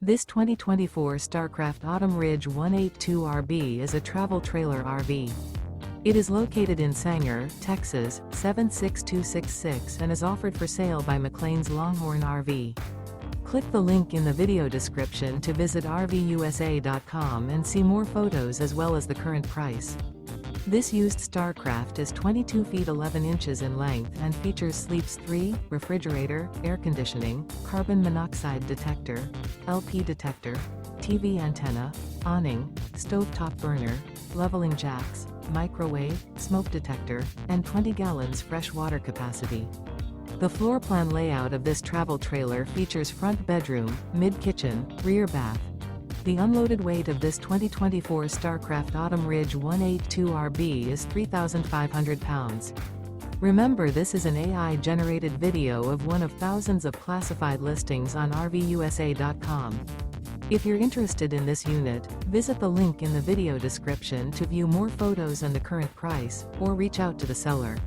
This 2024 Starcraft Autumn Ridge 182RB is a travel trailer RV. It is located in Sanger, Texas, 76266 and is offered for sale by McClain's Longhorn RV. Click the link in the video description to visit RVUSA.com and see more photos as well as the current price. This used Starcraft is 22 feet 11 inches in length and features sleeps 3, refrigerator, air conditioning, carbon monoxide detector, LP detector, TV antenna, awning, stovetop burner, leveling jacks, microwave, smoke detector, and 20 gallons fresh water capacity. The floor plan layout of this travel trailer features front bedroom, mid-kitchen, rear bath. The unloaded weight of this 2024 Starcraft Autumn Ridge 182RB is 3,500 pounds. Remember, this is an AI-generated video of one of thousands of classified listings on RVUSA.com. If you're interested in this unit, visit the link in the video description to view more photos and the current price, or reach out to the seller.